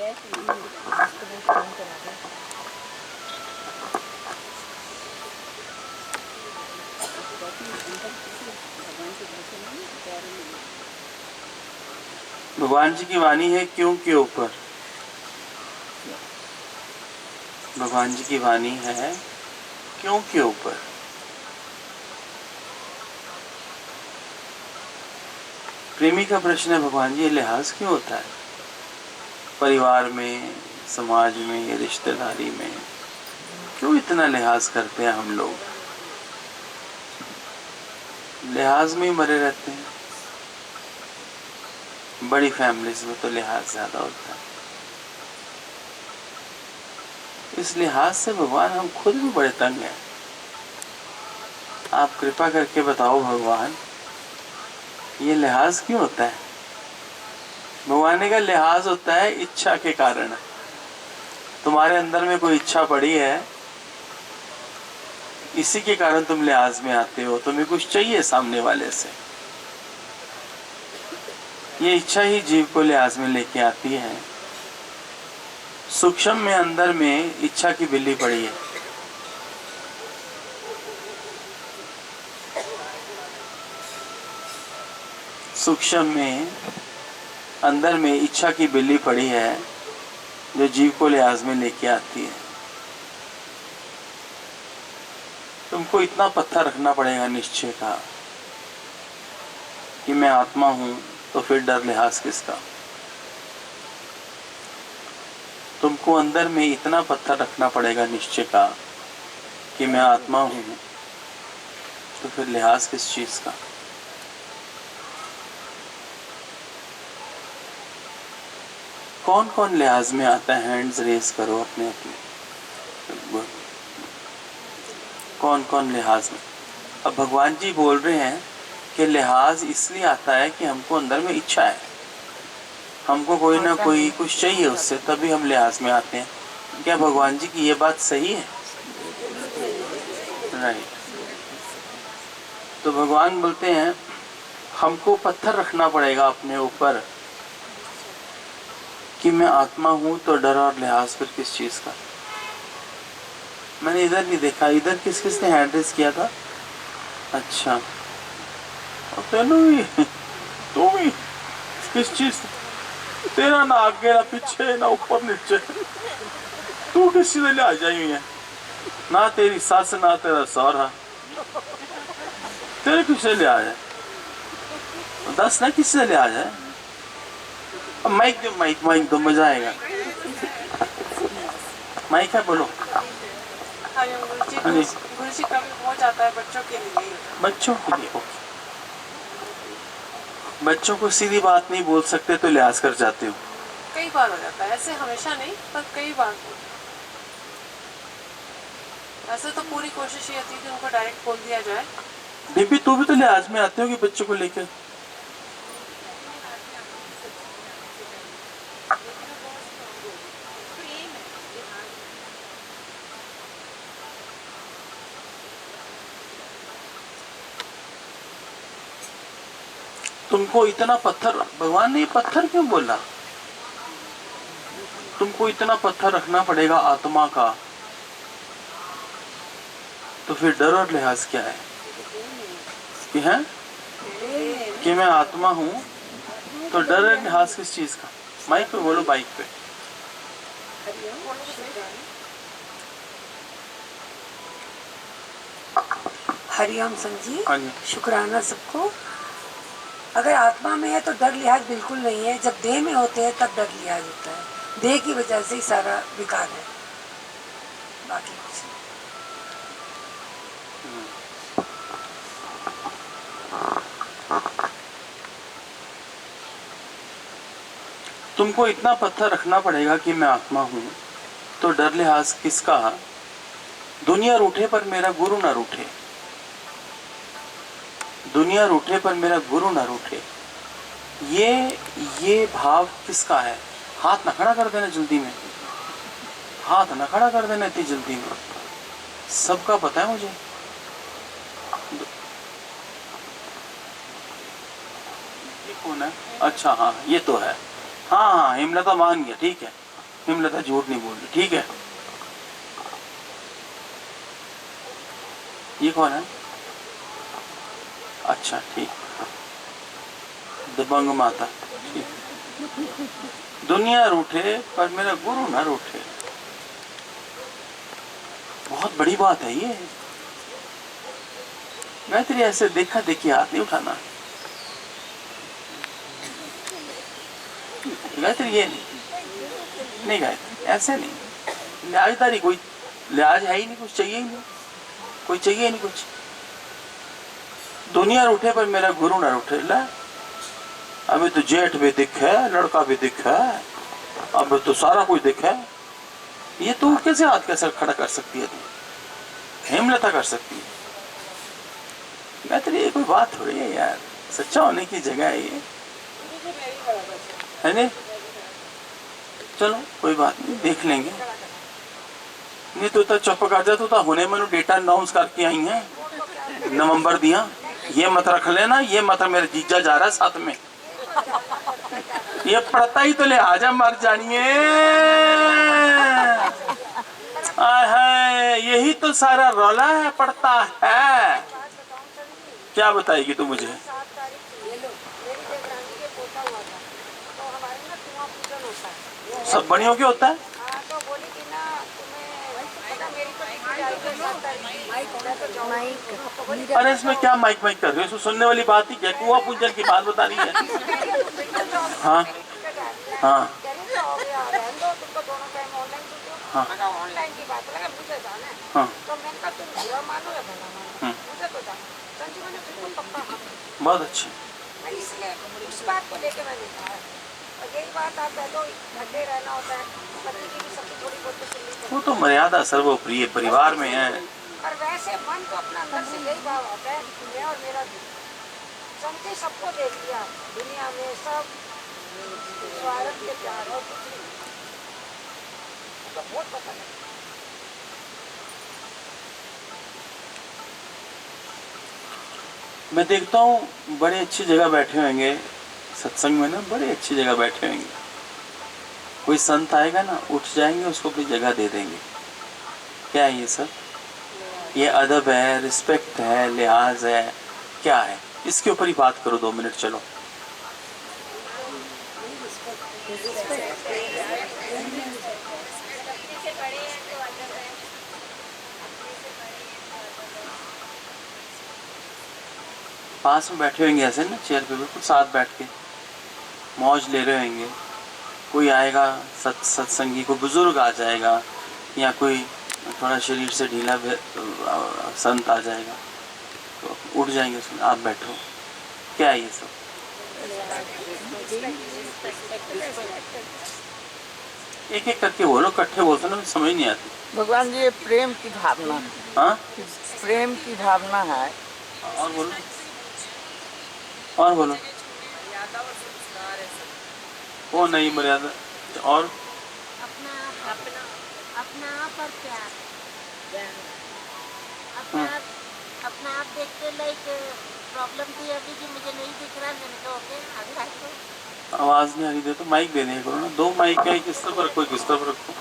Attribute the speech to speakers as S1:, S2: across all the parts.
S1: भगवान जी की वाणी है क्यों के ऊपर। भगवान जी की वाणी है क्यों के ऊपर। प्रेमी का प्रश्न है, भगवान जी ये लिहाज क्यों होता है परिवार में, समाज में, रिश्तेदारी में, क्यों इतना लिहाज करते हैं हम लोग। लिहाज में ही मरे रहते हैं। बड़ी फैमिलीज में तो लिहाज ज्यादा होता है। इस लिहाज से भगवान हम खुद भी बड़े तंग हैं। आप कृपा करके बताओ भगवान ये लिहाज क्यों होता है। भगवान ने कहा लिहाज होता है इच्छा के कारण। तुम्हारे अंदर में कोई इच्छा पड़ी है, इसी के कारण तुम लिहाज में आते हो। तुम्हें कुछ चाहिए सामने वाले से, ये इच्छा ही जीव को लिहाज में लेके आती है। सूक्ष्म में अंदर में इच्छा की बिल्ली पड़ी है। सूक्ष्म में अंदर में इच्छा की बिल्ली पड़ी है जो जीव को लिहाज में लेके आती है। तुमको इतना पत्थर रखना पड़ेगा निश्चय का कि मैं आत्मा हूं, तो फिर डर लिहाज किसका। तुमको अंदर में इतना पत्थर रखना पड़ेगा निश्चय का कि मैं आत्मा हूं, तो फिर लिहाज किस चीज का। कौन कौन लिहाज में आता है, हैंड्स रेज करो अपने अपने। कौन कौन लिहाज में। अब भगवान जी बोल रहे हैं कि लिहाज इसलिए आता है कि हमको अंदर में इच्छा है, हमको कोई ना कोई कुछ चाहिए उससे, तभी हम लिहाज में आते हैं। क्या भगवान जी की ये बात सही है। राइट। तो भगवान बोलते हैं हमको पत्थर रखना पड़ेगा अपने ऊपर कि मैं आत्मा हूं, तो डर और लिहाज फिर किस चीज का। मैंने इधर नहीं देखा, इधर किस किस ने हैंड रेज किया था। अच्छा, तू भी किस चीज, तेरा ना आगे ना पीछे ना ऊपर नीचे, तू किस चीज ले आ जाई है। ना तेरी सास ना तेरा सौरा, तेरे किससे ले आ जाए। दस ना किससे ले आ जाए। अब माइक दो, माइक दो, मजा आएगा। माइक है, बोलो।
S2: गुरुजी कभी हो जाता है बच्चों के लिए।
S1: बच्चों के लिए ओके। बच्चों को सीधी बात नहीं बोल सकते तो लिहाज कर जाते हो।
S2: कई बार हो जाता है, ऐसे हमेशा नहीं पर कई बार होता है। ऐसे तो पूरी कोशिश ये थी कि उनको डायरेक्ट बोल दिया जाए।
S1: दीपी तू भी तो लिहाज में आते हो कि बच्चों को लेकर। तुमको इतना पत्थर, भगवान ने पत्थर क्यों बोला। तुमको इतना पत्थर रखना पड़ेगा आत्मा का, तो फिर डर और लिहाज क्या है कि मैं आत्मा हूं, तो डर और लिहाज किस चीज का। माइक पे बोलो, बाइक पे।
S3: हरिओम संजी,
S1: हाँ जी।
S3: शुक्राना सबको। अगर आत्मा में है तो डर लिहाज बिल्कुल नहीं है। जब देह में होते हैं तब डर लिहाज होता है। देह की वजह से ही सारा विकार है, बाकी कुछ नहीं।
S1: तुमको इतना पत्थर रखना पड़ेगा कि मैं आत्मा हूं, तो डर लिहाज किसका। दुनिया रूठे पर मेरा गुरु ना रूठे, दुनिया रूठे पर मेरा गुरु ना रूठे। ये भाव किसका है। हाथ ना खड़ा कर देना जल्दी में, हाथ ना खड़ा कर देना इतनी जल्दी में। सबका पता है मुझे। ये कौन है। अच्छा हाँ ये तो है। हाँ हाँ हिमलता मान गया, ठीक है। हेमलता झूठ नहीं बोल रही, ठीक है। ये कौन है? अच्छा ठीक, दबंग माता, ठीक। दुनिया रूठे पर मेरा गुरु ना रूठे, बहुत बड़ी बात है ये। गायत्री ऐसे देखा देखी हाथ नहीं उठाना। गायत्री ये नहीं गायत्री, ऐसे नहीं। लिहाजदारी कोई लिहाज है ही नहीं, कुछ चाहिए ही नहीं, कोई चाहिए ही नहीं कुछ। दुनिया रूठे पर मेरा गुरु ना रूठे। ला अभी तो जेठ भी दिख है, लड़का भी दिख है, अब तो सारा कुछ दिख है। ये तू कैसे हाथ कैसे खड़ा कर सकती है? तू हेमलता कर सकती है। गायत्री ये कोई बात थोड़ी है यार, सच्चा होने की जगह है ये, है नहीं? चलो कोई बात नहीं, देख लेंगे। नहीं तो चुप कर जा, तो हुने मैंने डेटा अनाउंस करके आई है, नवंबर दिया। ये मत रख लेना, ये मत मेरे जीजा जा रहा है साथ में, ये पड़ता ही तो लिहाजा मर जानिए। यही तो सारा रौला है, पड़ता है। क्या बताएगी तू मुझे? सब बढ़िया क्यों होता है? अरे इसमें क्या माइक माइक कर रहे हो? सुनने वाली बात ही क्या, कुआं पूजन की बात बता रही है। हाँ हाँ हाँ
S4: ऑनलाइन की बात लगा मुझे जाना है,
S1: हाँ,
S4: तो मैंने कहा तुम बुरा मानो या भला मानो, मुझे तो जाना। संजीव ने बिल्कुल पक्का हाँ,
S1: बहुत अच्छे।
S4: इसलिए उस बात को लेके मैंने कहा। और यही बात आप तो ढके रहना होता है, पति की भी सबकी थोड़ी बहुत तो सुननी चाहिए।
S1: वो तो मर्यादा सर्वोप्रिय परिवार में है।
S4: और वैसे मन को अपना अंदर से यही भाव आता है कि मैं और मेरा संजय सबको देख लिया दुनिया में, सब स्वार्थ के प्यार और कुछ नहीं, तो बहुत पसंद है।
S1: मैं देखता हूँ बड़े अच्छी जगह बैठे होंगे सत्संग में ना, बड़े अच्छी जगह बैठे होंगे। कोई संत आएगा ना, उठ जाएंगे, उसको अपनी जगह दे देंगे। क्या है ये सब? ये अदब है, रिस्पेक्ट है, लिहाज है, क्या है? इसके ऊपर ही बात करो 2 मिनट। चलो पास में बैठे होंगे ऐसे ना, चेयर पे बिल्कुल साथ बैठ के मौज ले रहे होंगे। कोई आएगा सत्संगी, को बुजुर्ग आ जाएगा, या कोई थोड़ा शरीर से ढीला संत आ जाएगा, तो उठ जाएंगे उसमें, आप बैठो। क्या है ये सब? एक एक करके बोलो, इकट्ठे बोलते ना समझ नहीं आती।
S5: भगवान जी, ये प्रेम की भावना,
S1: हाँ
S5: प्रेम की भावना है।
S1: और बोलो, और बोलो। वो नहीं मर्यादा। और
S4: अपना अपना अपना आप और प्यार, अपना आप देख के लाइक प्रॉब्लम थी अभी कि मुझे नहीं दिख रहा, मैंने कहा ओके आगे रखो।
S1: आवाज नहीं आ रही दे तो माइक देने करो ना, 2 माइक है, किस तरफ रखो, किस तरफ रखो।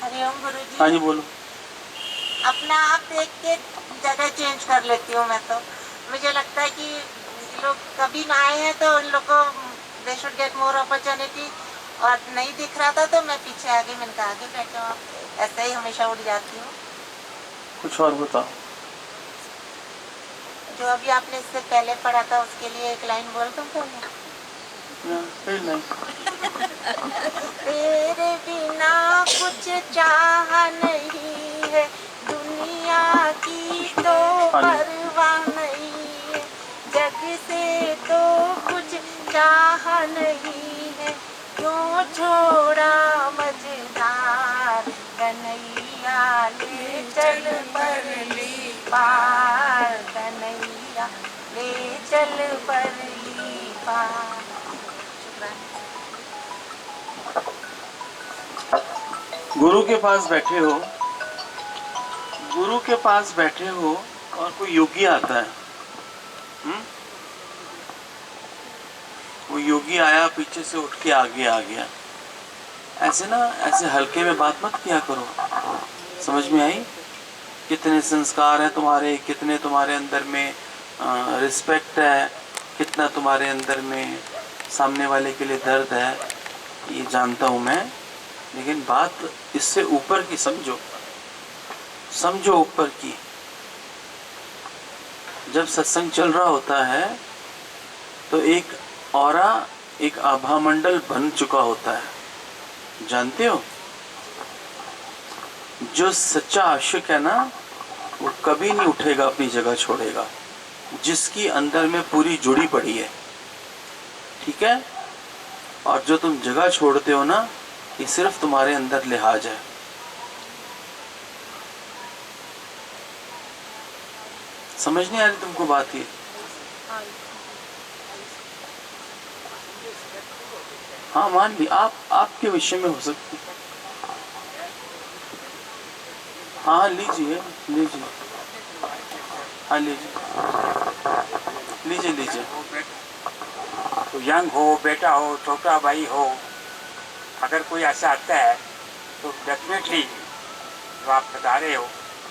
S4: हरिओम गुरुजी।
S1: हाँ जी बोलो।
S4: अपना आप देख के जगह चेंज कर लेती हूँ मैं, तो मुझे लगता है कि लोग कभी ना आए हैं तो उन लोग को they should get more opportunity, और नहीं दिख रहा था तो मैं पीछे आगे, मैंने कहा आगे बैठो आप, ऐसे ही हमेशा उठ जाती हूँ।
S1: कुछ और बताओ।
S4: जो अभी आपने इससे पहले पढ़ा था उसके लिए एक लाइन बोल दूँ पहले?
S1: फिर नहीं।
S4: तेरे बिना कुछ चाह नहीं है, दुनिया की तो परवाह नहीं है, जग से तो कुछ चाह नहीं है, क्यों छोड़ा मझधार कन्हैया, ले चल परली पार कन्हैया, ले चल परली पार।
S1: गुरु के पास बैठे हो, गुरु के पास बैठे हो और कोई योगी आता है, वो योगी आया पीछे से उठ के आगे आ गया। ऐसे ना, ऐसे हल्के में बात मत किया करो। समझ में आई? कितने संस्कार हैं तुम्हारे, कितने तुम्हारे अंदर में रिस्पेक्ट है, कितना तुम्हारे अंदर में सामने वाले के लिए दर्द है, ये जानता हूँ मैं। लेकिन बात इससे ऊपर की समझो, समझो ऊपर की। जब सत्संग चल रहा होता है तो एक औरा, एक आभा मंडल बन चुका होता है, जानते हो? जो सच्चा आशिक है ना, वो कभी नहीं उठेगा, अपनी जगह छोड़ेगा, जिसकी अंदर में पूरी जुड़ी पड़ी है, ठीक है? और जो तुम जगह छोड़ते हो ना, ये सिर्फ तुम्हारे अंदर लिहाज है। समझ नहीं आ रही तुमको बात ये? हाँ मान ली, आप आपके विषय में हो सकती। हाँ लीजिए लीजिए, हाँ लीजिए लीजिए लीजिए।
S6: तो यंग हो, बेटा हो, छोटा भाई हो, अगर कोई ऐसा आता है तो डेफिनेटली जो आप बता रहे हो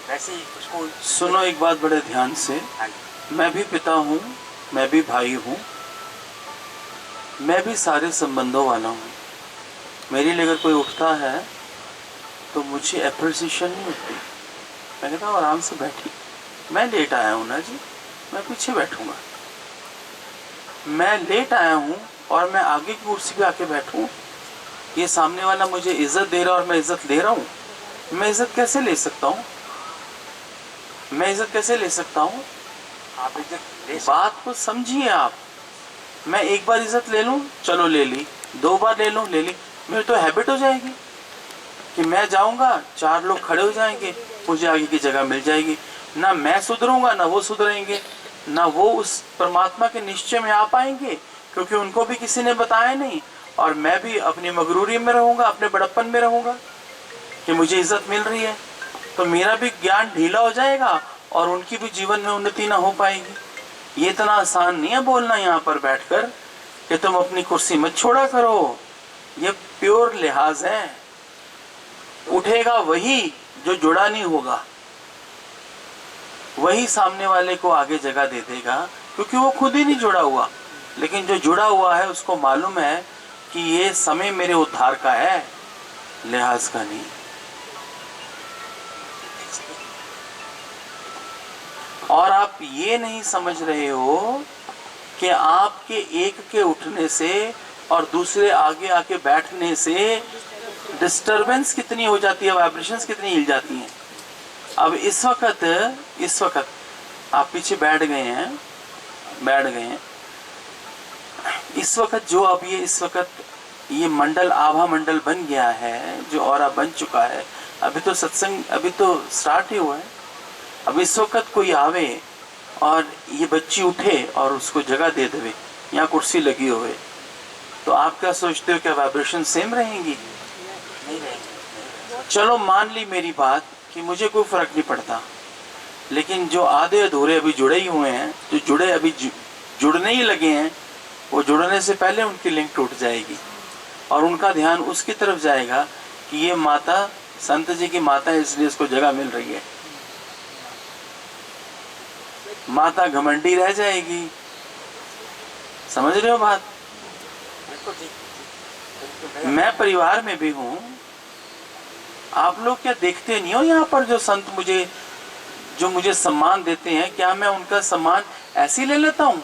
S6: वैसे ही उसको
S1: सुनो एक बात बड़े ध्यान से।
S6: हाँ जी,
S1: मैं भी पिता हूँ, मैं भी भाई हूँ, मैं भी सारे संबंधों वाला हूँ। मेरे लिए अगर कोई उठता है तो मुझे अप्रिसिएशन नहीं होती। मैं कहता हूँ आराम से बैठी, मैं लेट आया हूँ ना जी, मैं पीछे बैठूंगा। मैं लेट आया हूँ और मैं आगे की कुर्सी पे आके बैठूँ, ये सामने वाला मुझे इज्जत दे रहा है और मैं इज्जत ले रहा हूँ। मैं इज्जत कैसे ले सकता हूँ? मैं इज्जत कैसे ले सकता हूँ?
S6: आप इज्जत ले
S1: बात को समझिए आप। मैं एक बार इज्जत ले लूं, चलो ले ली, 2 बार ले लूं, ले ली, मेरी तो हैबिट हो जाएगी कि मैं जाऊंगा, 4 लोग खड़े हो जाएंगे, मुझे आगे की जगह मिल जाएगी। ना मैं सुधरूंगा, ना वो सुधरेंगे, ना वो उस परमात्मा के निश्चय में आ पाएंगे, क्योंकि उनको भी किसी ने बताया नहीं। और मैं भी अपनी मगरूरी में रहूंगा, अपने बड़प्पन में रहूंगा कि मुझे इज्जत मिल रही है, तो मेरा भी ज्ञान ढीला हो जाएगा और उनकी भी जीवन में उन्नति ना हो पाएगी। ये इतना आसान नहीं है बोलना यहाँ पर बैठकर कि तुम अपनी कुर्सी मत छोड़ा करो। ये प्योर लिहाज है। उठेगा वही जो जुड़ा नहीं होगा, वही सामने वाले को आगे जगह दे देगा, क्योंकि वो खुद ही नहीं जुड़ा हुआ। लेकिन जो जुड़ा हुआ है उसको मालूम है कि ये समय मेरे उद्धार का है, लिहाज का नहीं। और आप ये नहीं समझ रहे हो कि आपके एक के उठने से और दूसरे आगे आके बैठने से डिस्टरबेंस कितनी हो जाती है, वाइब्रेशंस कितनी हिल जाती हैं। अब इस वक्त आप पीछे बैठ गए हैं, इस वक्त जो अब ये इस वक्त ये मंडल आभा मंडल बन गया है, जो औरा बन चुका है। अभी तो सत्संग अभी तो स्टार्ट ही हुआ है। अब इस वक्त कोई आवे और ये बच्ची उठे और उसको जगह दे देवे, यहाँ कुर्सी लगी हुए, तो आप क्या सोचते हो, क्या वाइब्रेशन सेम रहेंगी? नहीं रहेंगी। चलो मान ली मेरी बात कि मुझे कोई फर्क नहीं पड़ता, लेकिन जो आधे अधूरे अभी जुड़े ही हुए हैं, जो जुड़े अभी जुड़ने ही लगे हैं, वो जुड़ने से पहले उनकी लिंक टूट जाएगी और उनका ध्यान उसकी तरफ जाएगा कि ये माता संत जी की माता है, इसलिए इसको जगह मिल रही है। माता घमंडी रह जाएगी। समझ रहे हो बात? मैं परिवार में भी हूं। आप लोग क्या देखते नहीं हो यहाँ पर जो संत मुझे सम्मान देते हैं, क्या मैं उनका सम्मान ऐसे ही ले लेता हूं?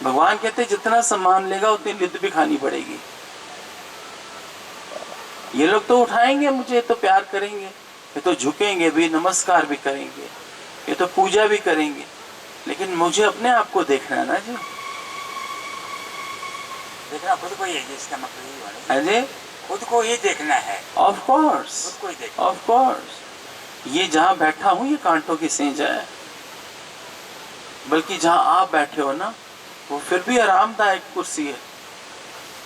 S1: भगवान कहते जितना सम्मान लेगा उतनी लिद्द भी खानी पड़ेगी। ये लोग तो उठाएंगे मुझे, तो प्यार करेंगे, ये तो झुकेंगे भी, नमस्कार भी करेंगे, ये तो पूजा भी करेंगे, लेकिन मुझे अपने आप को देखना है ना जी।
S6: देखना खुद को ही है, इसका मतलब यही है,
S1: अरे
S6: खुद को ही देखना है।
S1: ऑफ कोर्स,
S6: खुद को ही देखना।
S1: Of course. ये जहाँ बैठा हूँ ये कांटों की सेंध है, बल्कि जहाँ आप बैठे हो ना वो फिर भी आरामदायक कुर्सी है,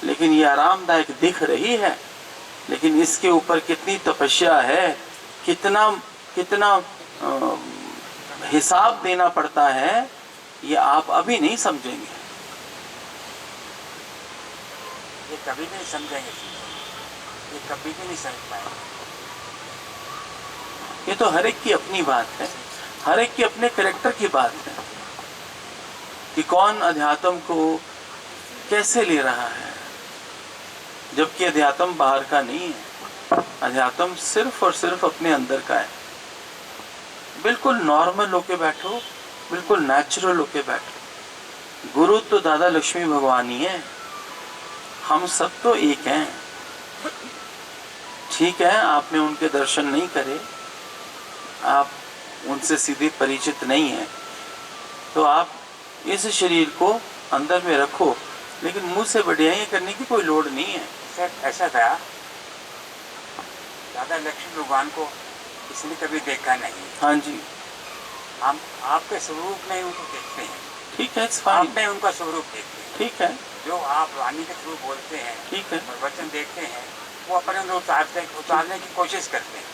S1: लेकिन ये आरामदायक दिख रही है, लेकिन इसके ऊपर कितनी तपस्या है, कितना हिसाब देना पड़ता है ये आप अभी नहीं समझेंगे।
S6: ये कभी नहीं समझेंगे, ये कभी भी नहीं समझ पाएंगे।
S1: ये तो हर एक की अपनी बात है, हर एक के अपने करेक्टर की बात है कि कौन अध्यात्म को कैसे ले रहा है। जबकि अध्यात्म बाहर का नहीं है, अध्यात्म सिर्फ और सिर्फ अपने अंदर का है। बिल्कुल नॉर्मल होके बैठो, बिल्कुल नेचुरल होके बैठो। गुरु तो दादा लक्ष्मी भगवान ही है, हम सब तो एक हैं। ठीक है, आपने उनके दर्शन नहीं करे, आप उनसे सीधे परिचित नहीं हैं, तो आप इस शरीर को अंदर में रखो, लेकिन मुंह से बढ़ियाई करने की कोई लोड़ नहीं है।
S6: सर ऐसा था, दादा लक्ष्मी भगवान को किसी ने कभी देखा नहीं।
S1: हाँ जी,
S6: हम आपके स्वरूप में उनको देखते हैं,
S1: ठीक है, इट्स फाइन,
S6: आपने उनका स्वरूप देखते हैं।
S1: ठीक है,
S6: जो आप वाणी के थ्रू बोलते हैं,
S1: ठीक है,
S6: और वचन देखते हैं, वो अपने अंदर उतारने की कोशिश करते हैं।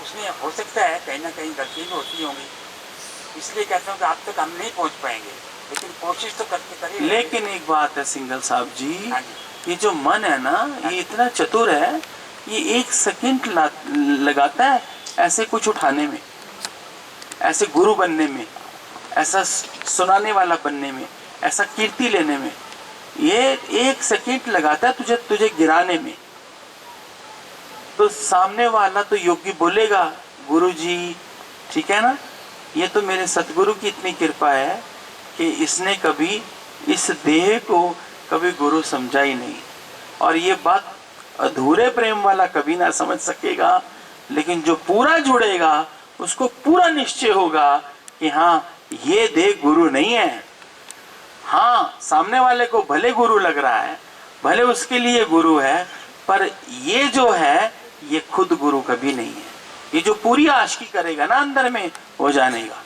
S6: उसमें हो सकता है कहीं ना कहीं गलती भी होती होंगी, इसलिए कहता हूँ कि आप तक हम नहीं पहुँच पाएंगे, लेकिन कोशिश तो करके करिए।
S1: लेकिन एक बात है सिंगल साहब जी,
S6: हाँ जी,
S1: ये जो मन है ना, ये इतना चतुर है, ये 1 सेकंड लगाता है ऐसे कुछ उठाने में, ऐसे गुरु बनने में, ऐसा सुनाने वाला बनने में, ऐसा कीर्ति लेने में। ये 1 सेकंड लगाता है तुझे गिराने में। तो सामने वाला तो योगी बोलेगा गुरु जी, ठीक है ना, ये तो मेरे सतगुरु की इतनी कृपा है कि इसने कभी इस देह को कभी गुरु समझा ही नहीं। और ये बात अधूरे प्रेम वाला कभी ना समझ सकेगा, लेकिन जो पूरा जुड़ेगा उसको पूरा निश्चय होगा कि हाँ, ये देह गुरु नहीं है। हाँ, सामने वाले को भले गुरु लग रहा है, भले उसके लिए गुरु है, पर ये जो है ये खुद गुरु कभी नहीं है। ये जो पूरी आशिकी करेगा ना अंदर में, वो जानेगा।